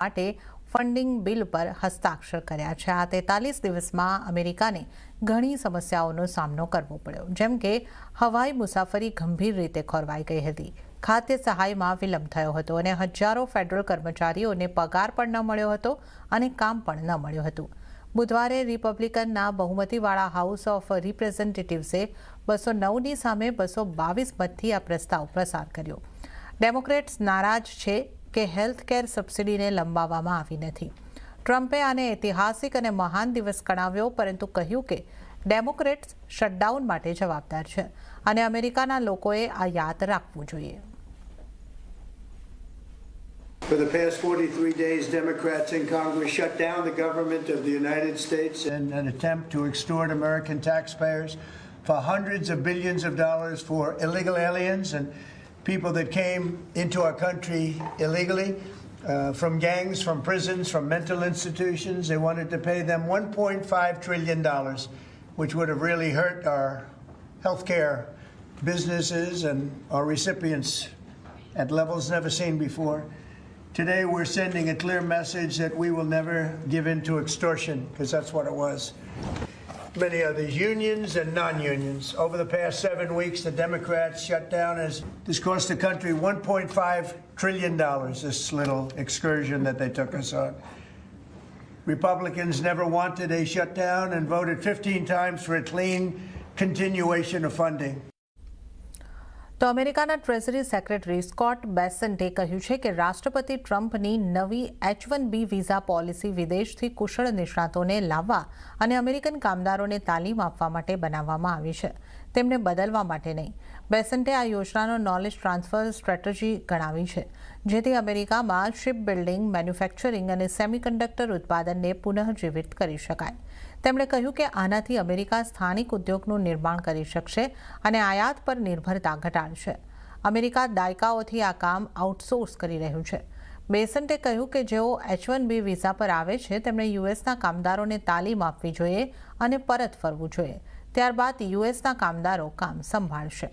માટે funding bill પર હસ્તાક્ષર કર્યા છે। આ 43 દિવસમાં અમેરિકાને ઘણી સમસ્યાઓનો સામનો કરવો પડ્યો, જેમ કે હવાઈ મુસાફરી ગંભીર રીતે ખોરવાઈ ગઈ હતી, ખાદ્ય સહાયમાં વિલંબ થયો હતો અને હજારો ફેડરલ કર્મચારીઓને પગાર પણ ન મળ્યો હતો અને કામ પણ ન મળ્યું હતું। બુધવારે રિપબ્લિકનના બહુમતીવાળા હાઉસ ઓફ રિપ્રેઝેન્ટેટિવ્સે 209ની સામે 222 મતથી આ પ્રસ્તાવ પસાર કર્યો। ડેમોક્રેટ્સ નારાજ છે કે હેલ્થ કેર સબસિડીને લંબાવવામાં આવી નથી। ટ્રમ્પે આને ઐતિહાસિક અને મહાન દિવસ ગણાવ્યો, પરંતુ કહ્યું કે ડેમોક્રેટ્સ શટડાઉન માટે જવાબદાર છે અને અમેરિકાના લોકોએ આ યાદ રાખવું જોઈએ। For the past 43 days, Democrats in Congress shut down the government of the United States in an attempt to extort American taxpayers for hundreds of billions of dollars for illegal aliens and people that came into our country illegally, from gangs, from prisons, from mental institutions. They wanted to pay them $1.5 trillion, which would have really hurt our healthcare businesses and our recipients at levels never seen before. Today, we're sending a clear message that we will never give in to extortion, because that's what it was. Many others, unions and non-unions. Over the past 7 weeks, the Democrats shut down this cost the country $1.5 trillion, this little excursion that they took us on. Republicans never wanted a shutdown and voted 15 times for a clean continuation of funding. તો અમેરિકાના treasury secretary Scott બેસન્ટે કહ્યું છે કે રાષ્ટ્રપતિ ટ્રમ્પની નવી H-1B visa policy વિદેશથી કુશળ નિષ્ણાતોને લાવવા અને અમેરિકન કામદારોને તાલીમ આપવા માટે બનાવવામાં આવી છે, તેમને બદલવા માટે નહીં। બેસન્ટે આ યોજનાનો નોલેજ ટ્રાન્સફર સ્ટ્રેટેજી ગણાવી છે, જેથી અમેરિકામાં શિપ બિલ્ડિંગ, મેન્યુફેક્ચરિંગ અને સેમિકન્ડક્ટર ઉત્પાદનને પુનઃજીવિત કરી શકાય। તેમણે કહ્યું કે આનાથી અમેરિકા સ્થાનિક ઉદ્યોગનું નિર્માણ કરી શકશે અને આયાત પર નિર્ભરતા ઘટાડશે। અમેરિકા દાયકાઓથી આ કામ આઉટસોર્સ કરી રહ્યું છે। બેસન્ટે કહ્યું કે જેઓ H-1B વિઝા પર આવે છે તેમણે યુએસના કામદારોને તાલીમ આપવી જોઈએ અને પરત ફરવું જોઈએ, ત્યારબાદ યુએસના કામદારો કામ સંભાળશે।